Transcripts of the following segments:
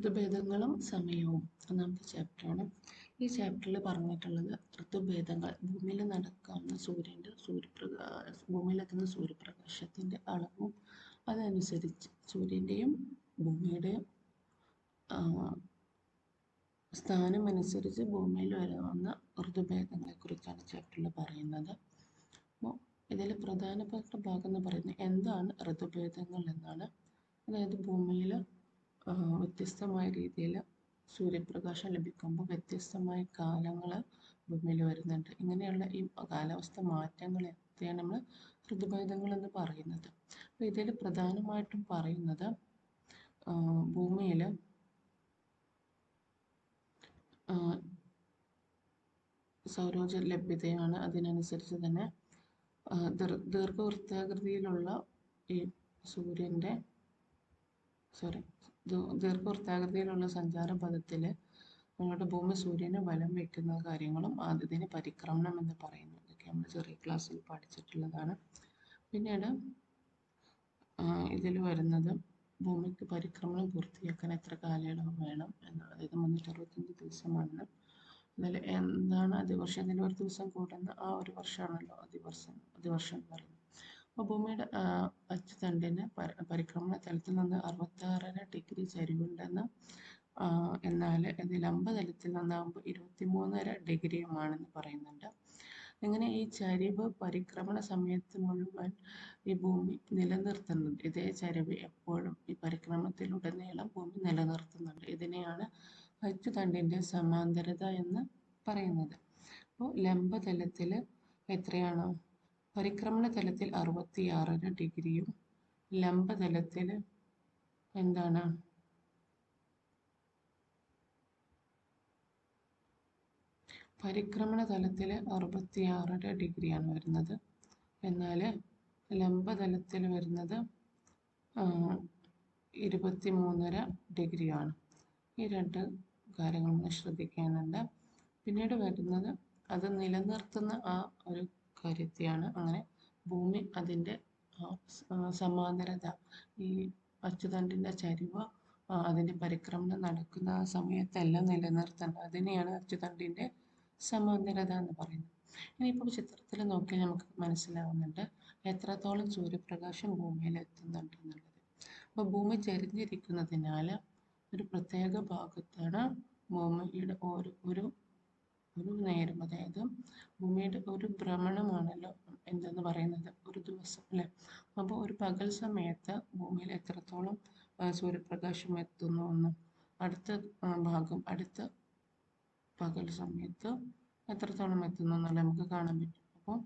ഋതുഭേദങ്ങളും സമയവും ഒന്നാമത്തെ ചാപ്റ്ററാണ്. ഈ ചാപ്റ്ററിൽ പറഞ്ഞിട്ടുള്ളത് ഋതുഭേദങ്ങൾ ഭൂമിയിൽ നടക്കാവുന്ന ഭൂമിയിലെത്തുന്ന സൂര്യപ്രകാശത്തിൻ്റെ അളവും അതനുസരിച്ച് സൂര്യൻ്റെയും ഭൂമിയുടെയും സ്ഥാനം അനുസരിച്ച് ഭൂമിയിൽ വരാവുന്ന ഋതുഭേദങ്ങളെക്കുറിച്ചാണ് ചാപ്റ്ററിൽ പറയുന്നത്. അപ്പോൾ ഇതിൽ പ്രധാനപ്പെട്ട ഭാഗം എന്ന് പറയുന്നത് എന്താണ് ഋതുഭേദങ്ങൾ എന്നാണ്. അതായത് ഭൂമിയിൽ വ്യത്യസ്തമായ രീതിയിൽ സൂര്യപ്രകാശം ലഭിക്കുമ്പോൾ വ്യത്യസ്തമായ കാലങ്ങൾ ഭൂമിയിൽ വരുന്നുണ്ട്. ഇങ്ങനെയുള്ള ഈ കാലാവസ്ഥ മാറ്റങ്ങളെയാണ് നമ്മൾ ഋതുഭേദങ്ങൾ എന്ന് പറയുന്നത്. അപ്പോൾ ഇതിൽ പ്രധാനമായിട്ടും പറയുന്നത് ഭൂമിയിൽ സൗരോർജ്ജ ലഭ്യതയാണ്. അതിനനുസരിച്ച് തന്നെ ദീർഘവൃത്താകൃതിയിലുള്ള ഈ ദീർഘവൃത്താകൃതിയിലുള്ള സഞ്ചാരപഥത്തിൽ നമ്മുടെ ഭൂമി സൂര്യന് വലം വയ്ക്കുന്ന കാര്യങ്ങളും ഇതിന് പരിക്രമണം എന്ന് പറയുന്നു. ഇതൊക്കെ നമ്മൾ ചെറിയ ക്ലാസ്സിൽ പഠിച്ചിട്ടുള്ളതാണ്. പിന്നീട് ഇതിൽ വരുന്നത് ഭൂമിക്ക് പരിക്രമണം പൂർത്തിയാക്കാൻ എത്ര കാലയളവ് വേണം എന്നുള്ളത്. അതായത് 365 ദിവസമാണ്. അതിൽ എന്താണ് അതിവർഷം? ഇതിൽ ഒരു ദിവസം കൂടുന്ന ആ ഒരു വർഷമാണല്ലോ അതിവർഷം എന്ന് പറയുന്നത്. അപ്പോൾ ഭൂമിയുടെ അച്ചുതണ്ടിന് പരിക്രമണ തലത്തിൽ നിന്ന് 66.5 ഡിഗ്രി ചരിവുണ്ടെന്ന്, എന്നാൽ ഇത് ലംബ തലത്തിൽ നിന്നാകുമ്പോൾ 23.5 ഡിഗ്രിയുമാണെന്ന് പറയുന്നുണ്ട്. ഇങ്ങനെ ഈ ചരിവ് പരിക്രമണ സമയത്ത് മുഴുവൻ ഈ ഭൂമി നിലനിർത്തുന്നുണ്ട്. ഇതേ ചരിവ് എപ്പോഴും ഈ പരിക്രമണത്തിലുടനീളം ഭൂമി നിലനിർത്തുന്നുണ്ട്. ഇതിനെയാണ് അച്ചുതണ്ടിൻ്റെ സമാന്തരത എന്ന് പറയുന്നത്. അപ്പോൾ ലംബതലത്തിൽ എത്രയാണ്? പരിക്രമണ തലത്തിൽ 66.5 ഡിഗ്രിയും ലംബതലത്തിൽ എന്താണ്? പരിക്രമണ തലത്തിൽ 66.5 ഡിഗ്രിയാണ് വരുന്നത്. എന്നാൽ ലംബതലത്തിൽ വരുന്നത് 23.5 ഡിഗ്രിയാണ്. ഈ രണ്ട് കാര്യങ്ങൾ നമ്മൾ ശ്രദ്ധിക്കാനുണ്ട്. പിന്നീട് വരുന്നത് അത് നിലനിർത്തുന്ന ആ ഒരു കാര്യത്തെയാണ്. അങ്ങനെ ഭൂമി അതിൻ്റെ സമാന്തരത, ഈ അച്ചുതണ്ടിൻ്റെ ചരിവ് അതിൻ്റെ പരിക്രമണം നടക്കുന്ന ആ സമയത്തെല്ലാം നിലനിർത്തുന്നത്. അതിനെയാണ് അച്ചുതണ്ടിൻ്റെ സമാന്തരത എന്ന് പറയുന്നത്. ഇനിയിപ്പോൾ ചിത്രത്തിൽ നോക്കിയാൽ നമുക്ക് മനസ്സിലാവുന്നുണ്ട് എത്രത്തോളം സൂര്യപ്രകാശം ഭൂമിയിൽ എത്തുന്നുണ്ട് എന്നുള്ളത്. അപ്പോൾ ഭൂമി ചരിഞ്ഞിരിക്കുന്നതിനാൽ ഒരു പ്രത്യേക ഭാഗത്താണ് ഭൂമിയുടെ ഒരു നേരം, അതായത് ഭൂമിയുടെ ഒരു ഭ്രമണമാണല്ലോ എന്തെന്ന് പറയുന്നത്, ഒരു ദിവസം അല്ലേ. അപ്പോൾ ഒരു പകൽ സമയത്ത് ഭൂമിയിൽ എത്രത്തോളം സൂര്യപ്രകാശം എത്തുന്നു എന്ന് അടുത്ത പകൽ സമയത്ത് എത്രത്തോളം എത്തുന്നു എന്നല്ല നമുക്ക് കാണാൻ പറ്റും. അപ്പോൾ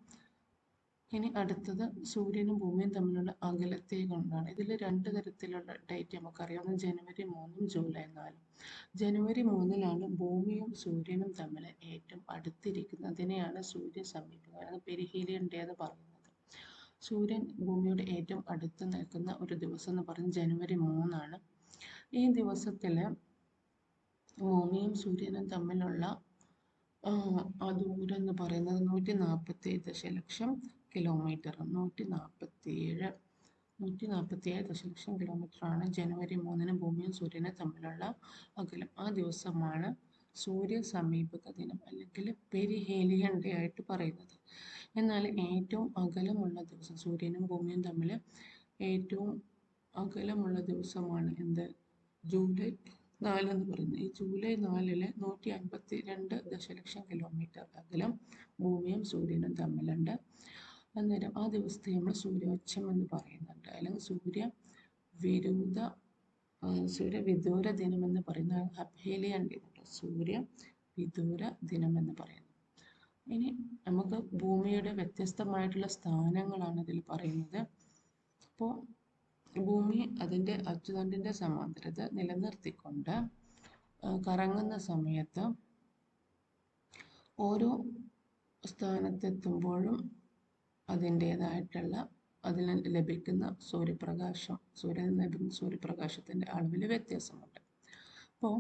ഇനി അടുത്തത് സൂര്യനും ഭൂമിയും തമ്മിലുള്ള അകലത്തെ കൊണ്ടാണ്. ഇതിൽ 2 തരത്തിലുള്ള ഡേറ്റ് നമുക്കറിയാം. ഒന്ന് ജനുവരി 3 ജൂലൈ 4. ജനുവരി 3 ഭൂമിയും സൂര്യനും തമ്മിൽ ഏറ്റവും അടുത്തിരിക്കുന്നതിനെയാണ് സൂര്യ സമീപം, അല്ലെങ്കിൽ പെരിഹീലിയൻ ഡേ എന്ന് പറയുന്നത്. സൂര്യൻ ഭൂമിയുടെ ഏറ്റവും അടുത്ത് നിൽക്കുന്ന ഒരു ദിവസം എന്ന് പറയുന്നത് ജനുവരി 3. ഈ ദിവസത്തിൽ ഭൂമിയും സൂര്യനും തമ്മിലുള്ള ആ ദൂരം എന്ന് പറയുന്നത് 147 ദശലക്ഷം കിലോമീറ്റർ. 147 ദശലക്ഷം കിലോമീറ്ററാണ് ജനുവരി 3 ഭൂമിയും സൂര്യനും തമ്മിലുള്ള അകലം. ആ ദിവസമാണ് സൂര്യ സമീപക ദിനം അല്ലെങ്കിൽ പെരിഹേലിയൻ ഡേ ആയിട്ട് പറയുന്നത്. എന്നാൽ ഏറ്റവും അകലമുള്ള ദിവസം, സൂര്യനും ഭൂമിയും തമ്മിൽ ഏറ്റവും അകലമുള്ള ദിവസമാണ് എന്ത്? ജൂലൈ 4 എന്ന് പറയുന്നത്. ഈ ജൂലൈ 4 152 ദശലക്ഷം കിലോമീറ്റർ അകലം ഭൂമിയും സൂര്യനും തമ്മിലുണ്ട്. അന്നേരം ആ ദിവസത്തെ നമ്മൾ സൂര്യോച്ചം എന്ന് പറയുന്നുണ്ട്, അല്ലെങ്കിൽ സൂര്യവിദൂര ദിനം എന്ന് പറയുന്നത് അപ്ഹേലിയൻ ഡേ, സൂര്യവിദൂര ദിനം എന്ന് പറയുന്നത്. ഇനി നമുക്ക് ഭൂമിയുടെ വ്യത്യസ്തമായിട്ടുള്ള സ്ഥാനങ്ങളാണ് ഇതിൽ പറയുന്നത്. അപ്പോൾ ഭൂമി അതിൻ്റെ അച്ചുതണ്ടിൻ്റെ സമാന്തരത നിലനിർത്തിക്കൊണ്ട് കറങ്ങുന്ന സമയത്ത് ഓരോ സ്ഥാനത്തെത്തുമ്പോഴും അതിൻ്റേതായിട്ടുള്ള അതിന് ലഭിക്കുന്ന സൂര്യനിൽ ലഭിക്കുന്ന സൂര്യപ്രകാശത്തിൻ്റെ അളവിൽ വ്യത്യാസമുണ്ട്. അപ്പോൾ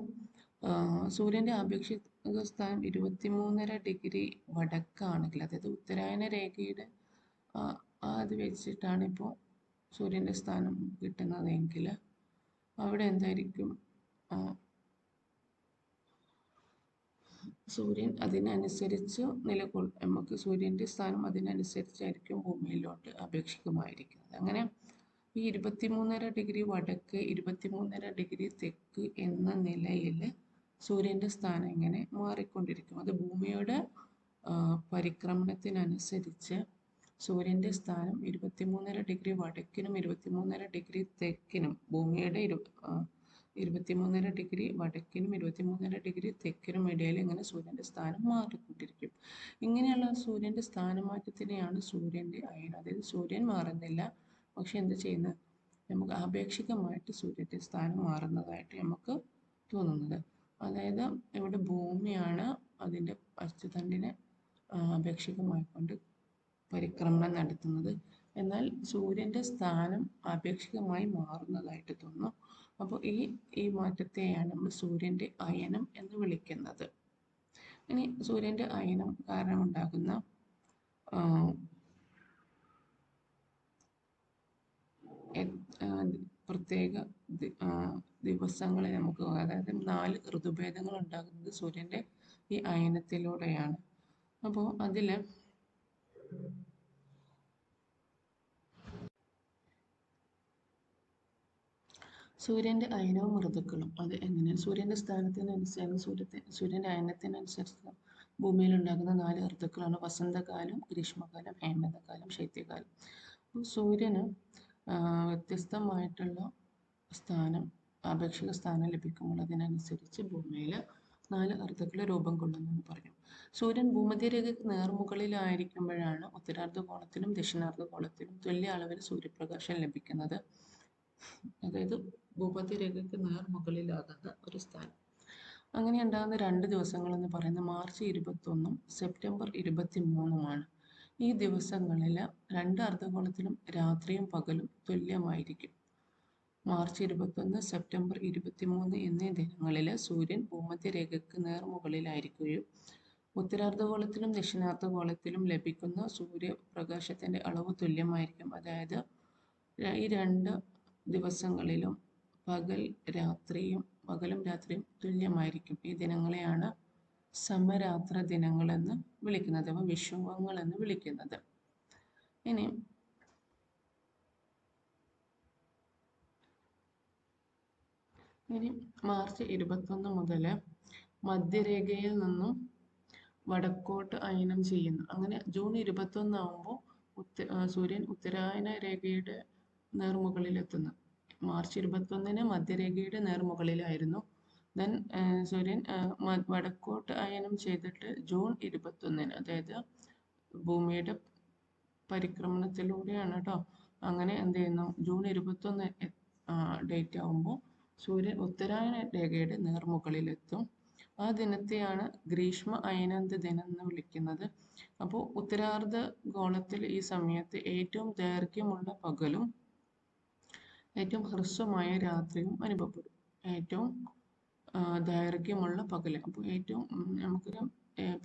സൂര്യൻ്റെ ആപേക്ഷിക സ്ഥാനം 23.5 ഡിഗ്രി വടക്കാണെങ്കിൽ, അതായത് ഉത്തരായന രേഖയുടെ അത് വെച്ചിട്ടാണ് ഇപ്പോൾ സൂര്യൻ്റെ സ്ഥാനം കിട്ടുന്നതെങ്കിൽ അവിടെ എന്തായിരിക്കും? സൂര്യൻ അതിനനുസരിച്ച് നമുക്ക് സൂര്യൻ്റെ സ്ഥാനം അതിനനുസരിച്ചായിരിക്കും ഭൂമിയിലോട്ട് അപേക്ഷികമായിരിക്കുന്നത്. അങ്ങനെ ഈ 23.5 വടക്ക് 23.5 തെക്ക് എന്ന നിലയിൽ സൂര്യൻ്റെ സ്ഥാനം ഇങ്ങനെ മാറിക്കൊണ്ടിരിക്കും. അത് ഭൂമിയുടെ പരിക്രമണത്തിനനുസരിച്ച് സൂര്യൻ്റെ സ്ഥാനം 23.5 വടക്കിനും 23.5 തെക്കിനും ഭൂമിയുടെ 23.5 വടക്കിനും 23.5 തെക്കിനും ഇടയിൽ ഇങ്ങനെ സൂര്യൻ്റെ സ്ഥാനം മാറിക്കൊണ്ടിരിക്കും. ഇങ്ങനെയുള്ള സൂര്യൻ്റെ സ്ഥാനമാറ്റത്തിനെയാണ് സൂര്യൻ്റെ അയനം. അതായത് സൂര്യൻ മാറുന്നില്ല, പക്ഷെ എന്ത് ചെയ്യുന്നത്, നമുക്ക് ആപേക്ഷികമായിട്ട് സൂര്യൻ്റെ സ്ഥാനം മാറുന്നതായിട്ട് നമുക്ക് തോന്നുന്നത്. അതായത് ഇവിടെ ഭൂമിയാണ് അതിൻ്റെ അച്ചുതണ്ടിനെ ആപേക്ഷികമായിക്കൊണ്ട് പരിക്രമണം നടത്തുന്നത്. എന്നാൽ സൂര്യൻ്റെ സ്ഥാനം ആപേക്ഷികമായി മാറുന്നതായിട്ട് തോന്നുന്നു. അപ്പോൾ ഈ മാറ്റത്തെയാണ് നമ്മൾ സൂര്യൻ്റെ അയനം എന്ന് വിളിക്കുന്നത്. ഇനി സൂര്യൻ്റെ അയനം കാരണമുണ്ടാകുന്ന പ്രത്യേക ദിവസങ്ങളെ നമുക്ക്, അതായത് 4 ഋതുഭേദങ്ങൾ ഉണ്ടാകുന്നത് സൂര്യൻ്റെ ഈ അയനത്തിലൂടെയാണ്. അപ്പോൾ അതിൽ സൂര്യൻ്റെ അയനവും ഋതുക്കളും അത് എങ്ങനെയാണ്? സൂര്യൻ്റെ സ്ഥാനത്തിനനുസരിച്ച് സൂര്യൻ്റെ അയനത്തിനനുസരിച്ച് ഭൂമിയിൽ ഉണ്ടാകുന്ന 4 ഋതുക്കളാണ് വസന്തകാലം, ഗ്രീഷ്മകാലം, ഹേമന്തകാലം, ശൈത്യകാലം. അപ്പോൾ സൂര്യന് വ്യത്യസ്തമായിട്ടുള്ള ആപേക്ഷിക സ്ഥാനം ലഭിക്കുമ്പോൾ അതിനനുസരിച്ച് ഭൂമിയിൽ 4 ഋതുക്കൾ രൂപം കൊള്ളുന്നെന്ന് പറഞ്ഞു. സൂര്യൻ ഭൂമധ്യരേഖയ്ക്ക് നേർമുകളിലായിരിക്കുമ്പോഴാണ് ഉത്തരാർദ്ധഗോളത്തിലും ദക്ഷിണാർദ്ധഗോളത്തിലും തുല്യ അളവിൽ സൂര്യപ്രകാശം ലഭിക്കുന്നത്. അതായത് ഭൂമധ്യരേഖയ്ക്ക് നേർമുകളിലാകുന്ന ഒരു സ്ഥാനം. അങ്ങനെ ഉണ്ടാകുന്ന 2 ദിവസങ്ങൾ എന്ന് പറയുന്നത് മാർച്ച് 21 സെപ്റ്റംബർ 23 ഈ ദിവസങ്ങളിൽ 2 അർദ്ധഗോളത്തിലും രാത്രിയും പകലും തുല്യമായിരിക്കും. മാർച്ച് 21 സെപ്റ്റംബർ 23 എന്നീ ദിനങ്ങളിൽ സൂര്യൻ ഭൂമധ്യരേഖയ്ക്ക് നേർമുകളിലായിരിക്കുകയും ഉത്തരാർദ്ധഗോളത്തിലും ദക്ഷിണാർദ്ധഗോളത്തിലും ലഭിക്കുന്ന സൂര്യപ്രകാശത്തിൻ്റെ അളവ് തുല്യമായിരിക്കും. അതായത് ഈ 2 ദിവസങ്ങളിലും പകലും രാത്രിയും തുല്യമായിരിക്കും. ഈ ദിനങ്ങളെയാണ് സമരാത്ര ദിനങ്ങളെന്ന് വിളിക്കുന്നത്, അഥവാ വിഷുവങ്ങൾ എന്ന് വിളിക്കുന്നത്. ഇനി മാർച്ച് 21 മുതൽ മധ്യരേഖയിൽ നിന്നും വടക്കോട്ട് അയനം ചെയ്യുന്നു. അങ്ങനെ ജൂൺ 21 ആകുമ്പോൾ സൂര്യൻ ഉത്തരായന രേഖയുടെ നേർമുകളിലെത്തുന്നു. മാർച്ച് 21 മധ്യരേഖയുടെ നേർമുകളിലായിരുന്നു. ദെൻ സൂര്യൻ വടക്കോട്ട് അയനം ചെയ്തിട്ട് ജൂൺ 21 അതായത് ഭൂമിയുടെ പരിക്രമണത്തിലൂടെയാണ് കേട്ടോ. അങ്ങനെ എന്ത് ചെയ്യുന്നു, ജൂൺ 21 ഡേറ്റ് ആകുമ്പോൾ സൂര്യൻ ഉത്തരായന രേഖയുടെ നേർമുകളിലെത്തും. ആ ദിനത്തെയാണ് ഗ്രീഷ്മ അയനാന്ത ദിനം എന്ന് വിളിക്കുന്നത്. അപ്പോൾ ഉത്തരാർദ്ധ ഗോളത്തിൽ ഈ സമയത്ത് ഏറ്റവും ദൈർഘ്യമുള്ള പകലും ഏറ്റവും ഹ്രസ്വമായ രാത്രിയും അനുഭവപ്പെടും. ഏറ്റവും ദൈർഘ്യമുള്ള പകൽ, അപ്പോൾ ഏറ്റവും നമുക്കൊരു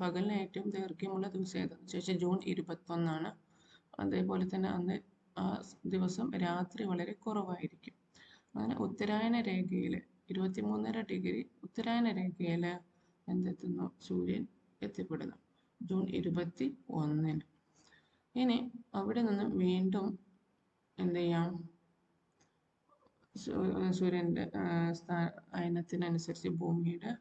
പകലിന് ഏറ്റവും ദൈർഘ്യമുള്ള ദിവസം ഏതാണെന്ന് ചോദിച്ചാൽ ജൂൺ 21 അതേപോലെ തന്നെ അന്ന് ആ ദിവസം രാത്രി വളരെ കുറവായിരിക്കും. അങ്ങനെ ഉത്തരായന രേഖയിൽ 23.5 ഉത്തരായന രേഖയിൽ എന്തെത്തുന്നു, സൂര്യൻ എത്തിപ്പെടുന്നു ജൂൺ 21. ഇനി അവിടെ നിന്ന് വീണ്ടും എന്ത് ചെയ്യാം, സൂര്യൻ്റെ അയനത്തിനനുസരിച്ച് ഭൂമിയുടെ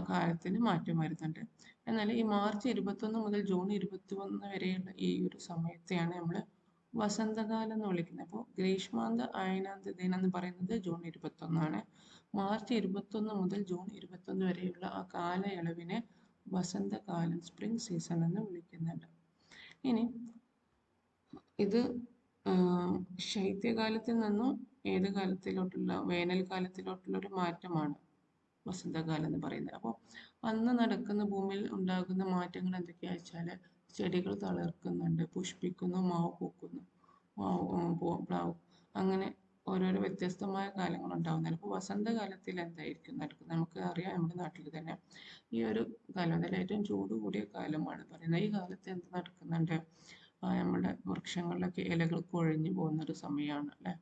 കാലത്തിന് മാറ്റം വരുന്നുണ്ട്. എന്നാൽ ഈ മാർച്ച് 21 മുതൽ ജൂൺ 21 വരെയുള്ള ഈ ഒരു സമയത്തെയാണ് നമ്മൾ വസന്തകാലം എന്ന് വിളിക്കുന്നത്. അപ്പോൾ ഗ്രീഷ്മാന്ത അയനാന്ത ദിനം എന്ന് പറയുന്നത് ജൂൺ 21. മാർച്ച് 21 മുതൽ ജൂൺ 21 വരെയുള്ള ആ കാലയളവിനെ വസന്തകാലം, സ്പ്രിംഗ് സീസൺ എന്ന് വിളിക്കുന്നുണ്ട്. ഇനി ഇത് ശൈത്യകാലത്തിൽ നിന്നും ഏത് കാലത്തിലോട്ടുള്ള വേനൽക്കാലത്തിലോട്ടുള്ള ഒരു മാറ്റമാണ് വസന്തകാലം എന്ന് പറയുന്നത്. അപ്പോൾ അന്ന് നടക്കുന്ന ഭൂമിയിൽ ഉണ്ടാകുന്ന മാറ്റങ്ങൾ എന്തൊക്കെയാ വെച്ചാൽ ചെടികൾ തളിർക്കുന്നുണ്ട്, പുഷ്പിക്കുന്നു, മാവ് പൂക്കുന്നു, പ്ലാവ്, അങ്ങനെ ഓരോരോ വ്യത്യസ്തമായ കാലങ്ങൾ ഉണ്ടാകുന്നുണ്ട്. അപ്പോൾ വസന്തകാലത്തിൽ എന്തായിരിക്കും നടക്കുന്നത്, നമുക്ക് അറിയാം, നമ്മുടെ നാട്ടിൽ തന്നെ ഈ ഒരു കാലം അതിൽ ഏറ്റവും ചൂട് കൂടിയ കാലമാണ് പറയുന്നത്. ഈ കാലത്ത് എന്ത് നടക്കുന്നുണ്ട്, നമ്മുടെ വൃക്ഷങ്ങളിലൊക്കെ ഇലകൾ കൊഴിഞ്ഞു പോകുന്നൊരു സമയമാണ് അല്ലേ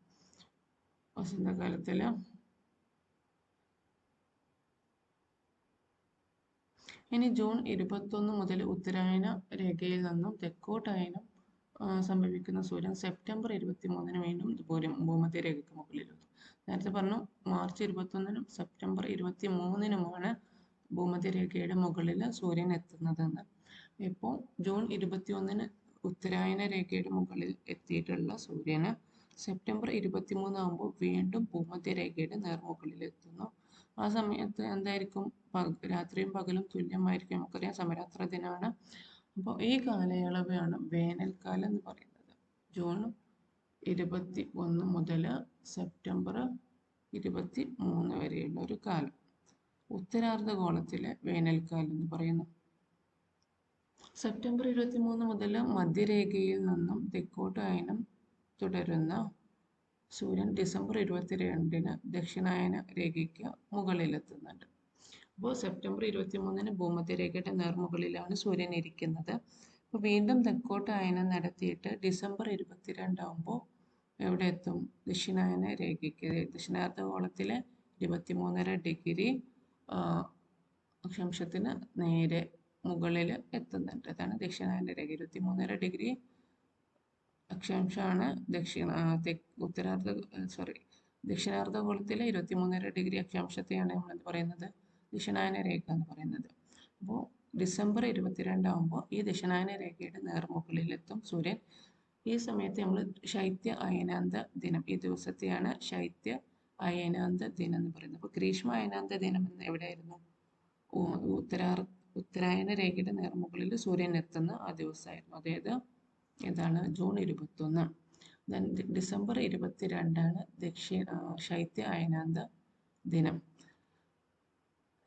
വസന്തകാലത്തിൽ. ഇനി ജൂൺ 21 മുതൽ ഉത്തരായന രേഖയിൽ നിന്നും തെക്കോട്ടയനം സംഭവിക്കുന്ന സൂര്യൻ സെപ്റ്റംബർ 23 വീണ്ടും ഭൂമധ്യരേഖയ്ക്ക് മുകളിലെത്തും. നേരത്തെ പറഞ്ഞു മാർച്ച് 21 സെപ്റ്റംബർ 23 ഭൂമധ്യരേഖയുടെ മുകളിൽ സൂര്യൻ എത്തുന്നതെന്ന്. ഇപ്പോൾ ജൂൺ 21 ഉത്തരായന രേഖയുടെ മുകളിൽ എത്തിയിട്ടുള്ള സൂര്യന് സെപ്റ്റംബർ 23 ആകുമ്പോൾ വീണ്ടും ഭൂമധ്യരേഖയുടെ നേർമുകളിൽ എത്തുന്നു. ആ സമയത്ത് എന്തായിരിക്കും? രാത്രിയും പകലും തുല്യമായിരിക്കും. നമുക്കറിയാം സമരാത്ര ദിനമാണ്. അപ്പോൾ ഈ കാലയളവാണ് വേനൽക്കാലം എന്ന് പറയുന്നത്. ജൂൺ 21 മുതൽ സെപ്റ്റംബർ 23 വരെയുള്ള ഒരു കാലം ഉത്തരാർദ്ധഗോളത്തിലെ വേനൽക്കാലം എന്ന് പറയുന്നു. സെപ്റ്റംബർ 23 മുതൽ മധ്യരേഖയിൽ നിന്നും തെക്കോട്ട് അയനം തുടരുന്ന സൂര്യൻ ഡിസംബർ 22 ദക്ഷിണായന രേഖയ്ക്ക് മുകളിലെത്തുന്നുണ്ട്. അപ്പോൾ സെപ്റ്റംബർ 23 ഭൂമധ്യരേഖയുടെ നേർമുകളിലാണ് സൂര്യൻ ഇരിക്കുന്നത്. അപ്പോൾ വീണ്ടും തെക്കോട്ട് അയനം നടത്തിയിട്ട് ഡിസംബർ 22 ആകുമ്പോൾ എവിടെ എത്തും? ദക്ഷിണായന രേഖയ്ക്ക് ദക്ഷിണാർദ്ധഗോളത്തിലെ 23.5 ഡിഗ്രി അക്ഷാംശത്തിന് നേരെ മുകളിൽ എത്തുന്നുണ്ട്. അതാണ് ദക്ഷിണായന രേഖ. 23.5 ഡിഗ്രി അക്ഷാംശമാണ് ദക്ഷിണാർദ്ധഗോളത്തിലെ 23.5 ഡിഗ്രി അക്ഷാംശത്തെയാണ് നമ്മൾ എന്ത് പറയുന്നത്? ദക്ഷിണായന രേഖ എന്ന് പറയുന്നത്. അപ്പോൾ ഡിസംബർ 22 ആകുമ്പോൾ ഈ ദക്ഷിണായന രേഖയുടെ നേർമുകളിലെത്തും സൂര്യൻ. ഈ സമയത്ത് നമ്മൾ ശൈത്യ അയനാന്ത ദിനം, ഈ ദിവസത്തെയാണ് ശൈത്യ അയനാന്ത ദിനം എന്ന് പറയുന്നത്. അപ്പോൾ ഗ്രീഷ്മ അയനാന്ത ദിനം എന്ന് എവിടെയായിരുന്നു? ഉത്തരായന രേഖയുടെ നേർമുകളിൽ സൂര്യൻ എത്തുന്ന ആ ദിവസമായിരുന്നു. അതായത് ഏതാണ്? ജൂൺ 21. ഡിസംബർ 22 ശൈത്യ അയനാന്ത ദിനം.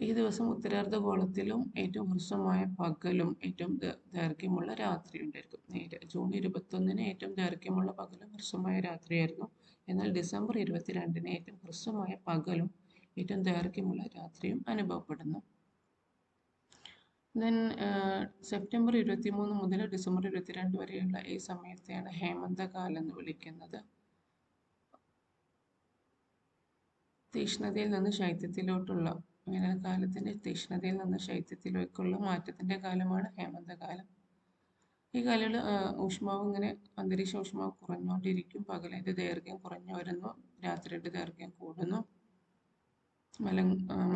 ഈ ദിവസം ഉത്തരാർദ്ധഗോളത്തിലും ഏറ്റവും ഹ്രസ്വമായ പകലും ഏറ്റവും ദൈർഘ്യമുള്ള രാത്രി ഉണ്ടായിരിക്കും. ജൂൺ 21 ഏറ്റവും ദൈർഘ്യമുള്ള പകലും ഹ്രസ്വമായ രാത്രിയായിരുന്നു. എന്നാൽ ഡിസംബർ 22 ഏറ്റവും ഹ്രസ്വമായ പകലും ഏറ്റവും ദൈർഘ്യമുള്ള രാത്രിയും അനുഭവപ്പെടുന്നു. സെപ്റ്റംബർ 23 മുതൽ ഡിസംബർ 22 വരെയുള്ള ഈ സമയത്തെയാണ് ഹേമന്തകാലം എന്ന് വിളിക്കുന്നത്. തീക്ഷ്ണതയിൽ നിന്ന് ശൈത്യത്തിലോട്ടുള്ള വേനൽക്കാലത്തിന്റെ തീക്ഷ്ണതയിൽ നിന്ന് ശൈത്യത്തിലേക്കുള്ള മാറ്റത്തിന്റെ കാലമാണ് ഹേമന്തകാലം. ഈ കാലയിൽ ഊഷ്മാവ് ഇങ്ങനെ അന്തരീക്ഷ ഊഷ്മാവ് കുറഞ്ഞുകൊണ്ടിരിക്കും. പകലിന്റെ ദൈർഘ്യം കുറഞ്ഞു വരുന്നു, രാത്രിയുടെ ദൈർഘ്യം കൂടുന്നു.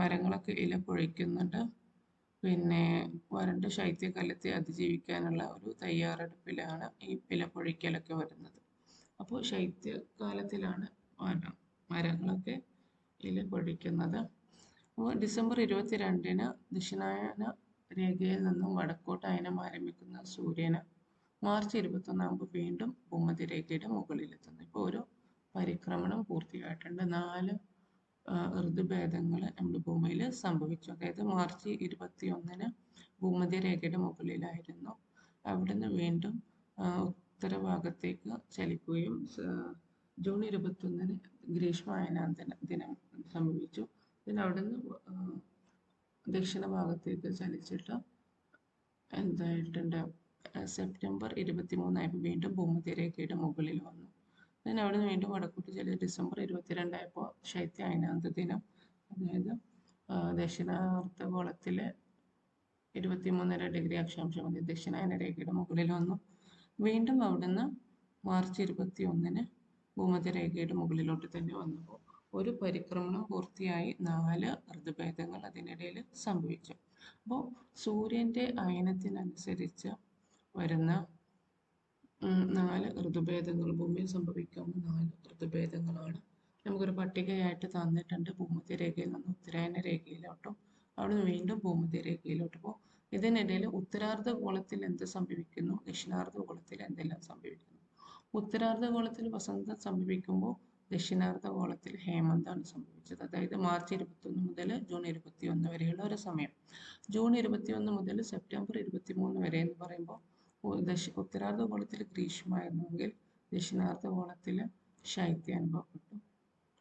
മരങ്ങളൊക്കെ ഇല പൊഴിക്കുന്നുണ്ട്. പിന്നെ വരണ്ട ശൈത്യകാലത്തെ അതിജീവിക്കാനുള്ള ഒരു തയ്യാറെടുപ്പിലാണ് ഈ ഇല പൊഴിക്കലൊക്കെ വരുന്നത്. അപ്പോൾ ശൈത്യകാലത്തിലാണ് മരങ്ങളൊക്കെ ഇല പൊഴിക്കുന്നത്. അപ്പോൾ ഡിസംബർ 22 ദക്ഷിണായന രേഖയിൽ നിന്നും വടക്കോട്ട് അയനം ആരംഭിക്കുന്ന സൂര്യന് മാർച്ച് 21 ആകുമ്പോൾ വീണ്ടും ഭൂമധ്യരേഖയുടെ മുകളിലെത്തുന്നു. ഇപ്പോൾ ഒരു പരിക്രമണം പൂർത്തിയായിട്ടുണ്ട്. 4 ഋതുഭേദങ്ങൾ നമ്മുടെ ഭൂമിയിൽ സംഭവിച്ചു. അതായത് മാർച്ച് 21 ഭൂമധ്യരേഖയുടെ മുകളിലായിരുന്നു. അവിടുന്ന് വീണ്ടും ഉത്തരഭാഗത്തേക്ക് ചലിക്കുകയും ജൂൺ 21 ഗ്രീഷ്മ അയനാന്ത ദിനം സംഭവിച്ചു. പിന്നെ അവിടുന്ന് ദക്ഷിണ ഭാഗത്തേക്ക് ചലിച്ചിട്ട് എന്തായിട്ടുണ്ട്? സെപ്റ്റംബർ 23 ആയപ്പോൾ വീണ്ടും ഭൂമധ്യരേഖയുടെ മുകളിൽ വന്നു. പിന്നെ അവിടെ നിന്ന് വീണ്ടും വടക്കോട്ട് ചലിച്ച് ഡിസംബർ 22 ആയപ്പോൾ ശൈത്യ അയനാന്ത ദിനം, അതായത് ദക്ഷിണാർദ്ധഗോളത്തിലെ 23.5 ഡിഗ്രി അക്ഷാംശം ദക്ഷിണായന രേഖയുടെ മുകളിൽ വന്നു. വീണ്ടും അവിടുന്ന് മാർച്ച് 21 ഭൂമധ്യരേഖയുടെ മുകളിലോട്ട് തന്നെ വന്നപ്പോൾ ഒരു പരിക്രമണം പൂർത്തിയായി 4 ഋതുഭേദങ്ങൾ അതിനിടയിൽ സംഭവിച്ചു. അപ്പോൾ സൂര്യൻ്റെ അയനത്തിനനുസരിച്ച് വരുന്ന 4 ഋതുഭേദങ്ങൾ, ഭൂമിയിൽ സംഭവിക്കാവുന്ന 4 ഋതുഭേദങ്ങളാണ് നമുക്കൊരു പട്ടികയായിട്ട് തന്നിട്ടുണ്ട്. ഭൂമധ്യരേഖയിൽ നിന്ന് ഉത്തരായന രേഖയിലോട്ടും അവിടുന്ന് വീണ്ടും ഭൂമധ്യരേഖയിലോട്ടും. അപ്പോൾ ഇതിനിടയിൽ ഉത്തരാർദ്ധഗോളത്തിൽ എന്ത് സംഭവിക്കുന്നു, ദക്ഷിണാർദ്ധഗോളത്തിൽ എന്തെല്ലാം സംഭവിക്കുന്നു? ഉത്തരാർദ്ധഗോളത്തിൽ വസന്തം സംഭവിക്കുമ്പോൾ ദക്ഷിണാർദ്ധഗോളത്തിൽ ഹേമന്താണ് സംഭവിച്ചത്. അതായത് മാർച്ച് 21 മുതൽ ജൂൺ 21 വരെയുള്ള ഒരു സമയം. ജൂൺ 21 മുതൽ സെപ്റ്റംബർ 23 വരെ എന്ന് പറയുമ്പോൾ ഉത്തരാർദ്ധഗോളത്തിൽ ഗ്രീഷ്മമായിരുന്നെങ്കിൽ ദക്ഷിണാർദ്ധഗോളത്തിൽ ശൈത്യം അനുഭവപ്പെട്ടു.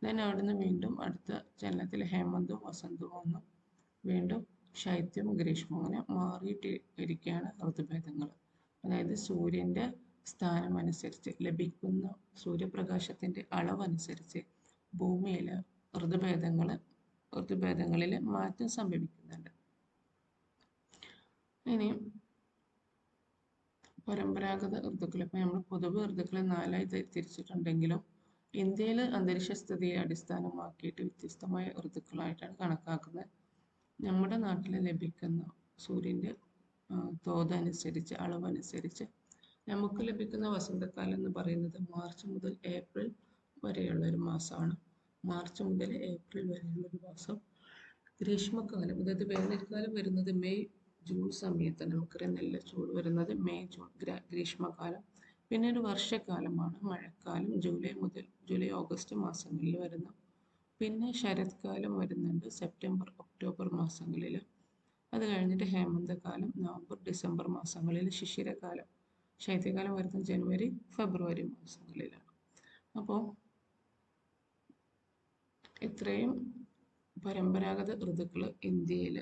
then അവിടുന്ന് വീണ്ടും അടുത്ത ചലനത്തിൽ ഹേമന്തവും വസന്തവും വന്നു. വീണ്ടും ശൈത്യവും ഗ്രീഷ്മവും അങ്ങനെ മാറിയിട്ട് ഇരിക്കുകയാണ് ഋതുഭേദങ്ങൾ. അതായത് സൂര്യൻ്റെ സ്ഥാനം അനുസരിച്ച് ലഭിക്കുന്ന സൂര്യപ്രകാശത്തിൻ്റെ അളവനുസരിച്ച് ഭൂമിയിൽ ഋതുഭേദങ്ങളിൽ മാറ്റം സംഭവിക്കുന്നുണ്ട്. ഇനി പരമ്പരാഗത ഋതുക്കൾ, ഇപ്പം നമ്മൾ പൊതുവെ ഋതുക്കളെ 4ആയി തിരിച്ചിട്ടുണ്ടെങ്കിലും ഇന്ത്യയിൽ അന്തരീക്ഷ സ്ഥിതിയെ അടിസ്ഥാനമാക്കിയിട്ട് വ്യത്യസ്തമായ ഋതുക്കളായിട്ടാണ് കണക്കാക്കുന്നത്. നമ്മുടെ നാട്ടിൽ ലഭിക്കുന്ന സൂര്യൻ്റെ തോതനുസരിച്ച്, അളവനുസരിച്ച് നമുക്ക് ലഭിക്കുന്ന വസന്തകാലം എന്ന് പറയുന്നത് മാർച്ച് മുതൽ ഏപ്രിൽ വരെയുള്ള ഒരു മാസമാണ്. മാർച്ച് മുതൽ ഏപ്രിൽ വരെയുള്ള ഒരു മാസം. ഗ്രീഷ്മകാലം, അതായത് വേനൽക്കാലം വരുന്നത് മെയ് ജൂൺ സമയത്താണ്. നമുക്കറിയാം നല്ല ചൂട് വരുന്നത് മെയ് ജൂൺ ഗ്രീഷ്മകാലം. പിന്നെ ഒരു വർഷക്കാലമാണ് മഴക്കാലം, ജൂലൈ ഓഗസ്റ്റ് മാസങ്ങളിൽ വരുന്നു. പിന്നെ ശരത്കാലം വരുന്നുണ്ട് സെപ്റ്റംബർ ഒക്ടോബർ മാസങ്ങളിൽ. അത് കഴിഞ്ഞിട്ട് ഹേമന്തകാലം നവംബർ ഡിസംബർ മാസങ്ങളിൽ. ശിശിരകാലം, ശൈത്യകാലം വരുന്നത് ജനുവരി ഫെബ്രുവരി മാസങ്ങളിലാണ്. അപ്പോൾ ഇത്രയും പരമ്പരാഗത ഋതുക്കൾ ഇന്ത്യയിൽ,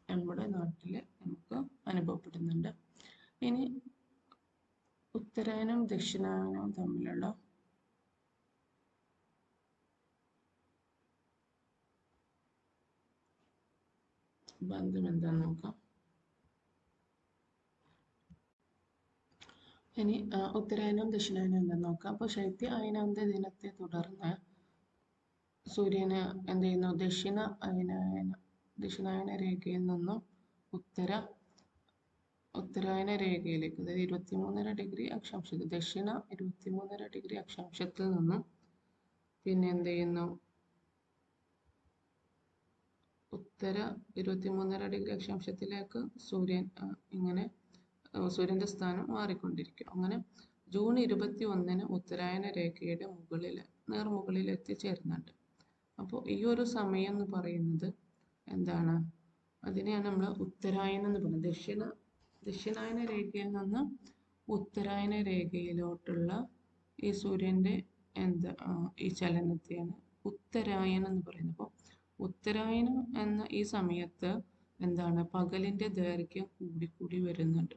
നമ്മുടെ നാട്ടിൽ നമുക്ക് അനുഭവപ്പെടുന്നുണ്ട്. ഇനി ഉത്തരായനവും ദക്ഷിണായനവും തമ്മിലുള്ള ബന്ധം എന്താണെന്ന് നോക്കാം. ഇനി ഉത്തരായനവും ദക്ഷിണായനവും എന്താണെന്ന് നോക്കാം. അപ്പോൾ ശൈത്യ അയനാന്ത ദിനത്തെ തുടർന്ന് സൂര്യന് എന്ത് ചെയ്യുന്നു, ദക്ഷിണായന രേഖയിൽ നിന്നും ഉത്തരായന രേഖയിലേക്ക്, അതായത് 23.5 ഡിഗ്രി അക്ഷാംശത്തിൽ, ദക്ഷിണ 23.5 ഡിഗ്രി അക്ഷാംശത്തിൽ നിന്നും പിന്നെ എന്ത് ചെയ്യുന്നു, ഉത്തര 23.5 ഡിഗ്രി അക്ഷാംശത്തിലേക്ക് സൂര്യന്റെ സ്ഥാനം മാറിക്കൊണ്ടിരിക്കും. അങ്ങനെ ജൂൺ 21 ഉത്തരായന രേഖയുടെ നേർമുകളിൽ എത്തിച്ചേരുന്നുണ്ട്. അപ്പോൾ ഈ ഒരു സമയം എന്ന് പറയുന്നത് എന്താണ്, അതിനെയാണ് നമ്മൾ ഉത്തരായനം എന്ന് പറയുന്നത്. ദക്ഷിണായന രേഖയിൽ നിന്ന് ഉത്തരായന രേഖയിലോട്ടുള്ള ഈ സൂര്യന്റെ ഈ ചലനത്തെയാണ് ഉത്തരായനം എന്ന് പറയുന്നത്. അപ്പോൾ ഉത്തരായനം എന്ന ഈ സമയത്ത് എന്താണ്, പകലിന്റെ ദൈർഘ്യം കൂടിക്കൂടി വരുന്നുണ്ട്.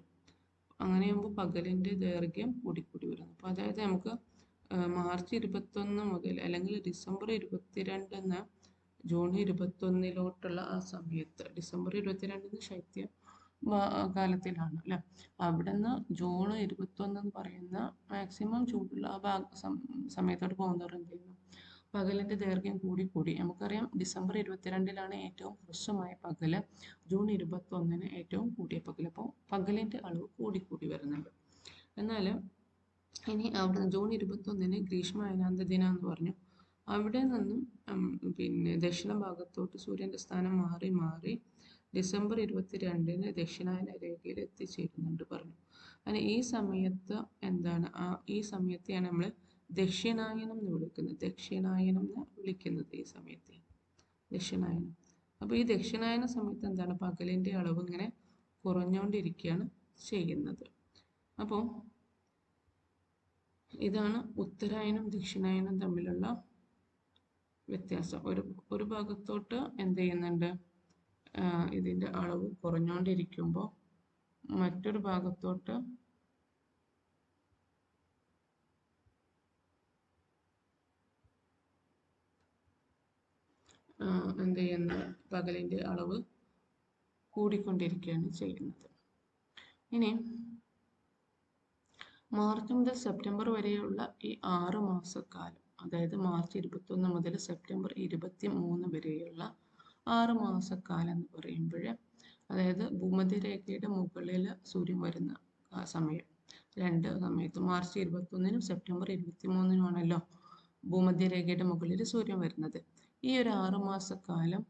അങ്ങനെയാകുമ്പോൾ പകലിന്റെ ദൈർഘ്യം കൂടിക്കൂടി വരുന്നു. അപ്പോൾ അതായത് നമുക്ക് മാർച്ച് 21 മുതൽ അല്ലെങ്കിൽ ഡിസംബർ 22 ജൂൺ 21 ആ സമയത്ത്, ഡിസംബർ 22 ശൈത്യ കാലത്തിലാണ് അല്ലെ, അവിടെ നിന്ന് ജൂൺ 21 എന്ന് പറയുന്ന മാക്സിമം ചൂടുള്ള ആ സമയത്തോട്ട് പോകുന്നവർ എന്ത് ചെയ്യുന്നു, പകലിന്റെ ദൈർഘ്യം കൂടി നമുക്കറിയാം ഡിസംബർ 22 ഏറ്റവും ഹ്രസ്വമായ പകല്, ജൂൺ 21 ഏറ്റവും കൂടിയ പകല്. അപ്പോൾ പകലിന്റെ അളവ് കൂടി വരുന്നുണ്ട്. എന്നാൽ ഇനി അവിടെ ജൂൺ 21 ഗ്രീഷ്മ അയനാന്ത ദിനം എന്ന് പറഞ്ഞു. അവിടെ നിന്നും പിന്നെ ദക്ഷിണ ഭാഗത്തോട്ട് സൂര്യന്റെ സ്ഥാനം മാറി ഡിസംബർ 22 ദക്ഷിണായന രേഖയിൽ എത്തിച്ചേരുന്നുണ്ട് പറഞ്ഞു. അങ്ങനെ ഈ സമയത്ത് എന്താണ്, ഈ സമയത്തെയാണ് നമ്മൾ ദക്ഷിണായനം എന്ന് വിളിക്കുന്നത്. ഈ സമയത്തെ ദക്ഷിണായനം. അപ്പോൾ ഈ ദക്ഷിണായന സമയത്ത് എന്താണ്, പകലിന്റെ അളവ് ഇങ്ങനെ കുറഞ്ഞുകൊണ്ടിരിക്കുകയാണ് ചെയ്യുന്നത്. അപ്പോൾ ഇതാണ് ഉത്തരായനം ദക്ഷിണായനം തമ്മിലുള്ള വ്യത്യാസം. ഒരു ഭാഗത്തോട്ട് എന്ത് ചെയ്യുന്നുണ്ട്, ഇതിന്റെ അളവ് കുറഞ്ഞുകൊണ്ടിരിക്കുമ്പോൾ മറ്റൊരു ഭാഗത്തോട്ട് എന്ത് ചെയ്യുന്ന, പകലിന്റെ അളവ് കൂടിക്കൊണ്ടിരിക്കുകയാണ് ചെയ്യുന്നത്. ഇനി മാർച്ച് മുതൽ സെപ്റ്റംബർ വരെയുള്ള ഈ 6 മാസക്കാലം, അതായത് മാർച്ച് 21 മുതൽ സെപ്റ്റംബർ 23 വരെയുള്ള 6 മാസക്കാലം എന്ന് പറയുമ്പോൾ, അതായത് ഭൂമധ്യരേഖയുടെ മുകളിൽ സൂര്യൻ വരുന്ന സമയം, രണ്ട് സമയത്ത് മാർച്ച് 21 സെപ്റ്റംബർ 23 ഭൂമധ്യരേഖയുടെ മുകളിൽ സൂര്യൻ വരുന്നത്. ഈ ഒരു 6 മാസക്കാലം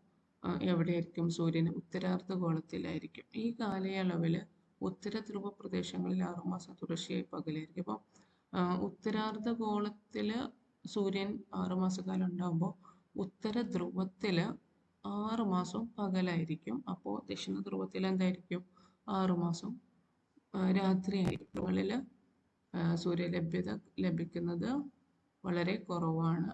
എവിടെയായിരിക്കും, സൂര്യൻ ഉത്തരാർദ്ധഗോളത്തിലായിരിക്കും. ഈ കാലയളവിൽ ഉത്തര ധ്രുവ പ്രദേശങ്ങളിൽ 6 മാസം തുടർച്ചയായി പകലായിരിക്കും. അപ്പോൾ ഉത്തരാർദ്ധഗോളത്തിൽ സൂര്യൻ 6 മാസക്കാലം ഉണ്ടാകുമ്പോൾ ഉത്തര ധ്രുവത്തിൽ 6 മാസം പകലായിരിക്കും. അപ്പോൾ ദക്ഷിണ ധ്രുവത്തിൽ എന്തായിരിക്കും, 6 മാസം രാത്രിയായിരിക്കും. മുകളിൽ സൂര്യലഭ്യത ലഭിക്കുന്നത് വളരെ കുറവാണ്,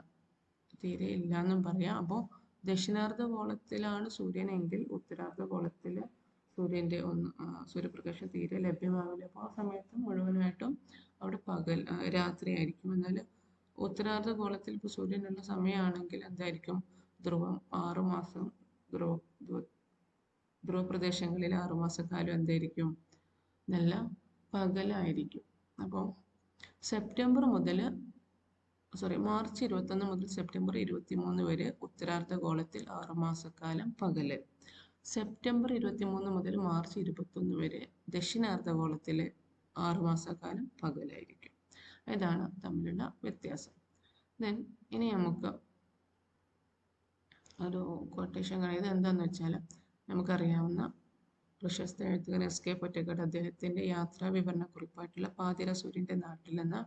തീരെ ഇല്ല എന്നും പറയാം. അപ്പോൾ ദക്ഷിണാർദ്ധഗോളത്തിലാണ് സൂര്യനെങ്കിൽ ഉത്തരാർദ്ധഗോളത്തിൽ സൂര്യപ്രകാശം തീരെ ലഭ്യമാവില്ല. അപ്പോൾ ആ സമയത്ത് മുഴുവനായിട്ടും അവിടെ രാത്രിയായിരിക്കും. എന്നാൽ ഉത്തരാർദ്ധഗോളത്തിൽ ഇപ്പോൾ സൂര്യനുള്ള സമയമാണെങ്കിൽ എന്തായിരിക്കും, ധ്രുവം 6 മാസം ധ്രുവ പ്രദേശങ്ങളിൽ 6 മാസക്കാലം എന്തായിരിക്കും? നല്ല പകലായിരിക്കും. അപ്പോൾ മാർച്ച് 21 മുതൽ സെപ്റ്റംബർ 23 വരെ ഉത്തരാർദ്ധഗോളത്തിൽ 6 മാസക്കാലം പകല്. സെപ്റ്റംബർ 23 മുതൽ മാർച്ച് 21 വരെ ദക്ഷിണാർദ്ധഗോളത്തിലെ 6 മാസക്കാലം പകലായിരിക്കും. ഇതാണ് തമ്മിലുള്ള വ്യത്യാസം. ദെൻ ഇനി നമുക്ക് ഒരു കൊട്ടേഷൻ ഇത് എന്താണെന്ന് വെച്ചാൽ, നമുക്കറിയാവുന്ന പ്രശസ്ത എഴുത്തുകാരൻ എസ് കെ പൊറ്റക്കാട് അദ്ദേഹത്തിൻ്റെ യാത്രാ വിവരണ കുറിപ്പായിട്ടുള്ള പാതിര സൂര്യൻ്റെ നാട്ടിൽ എന്ന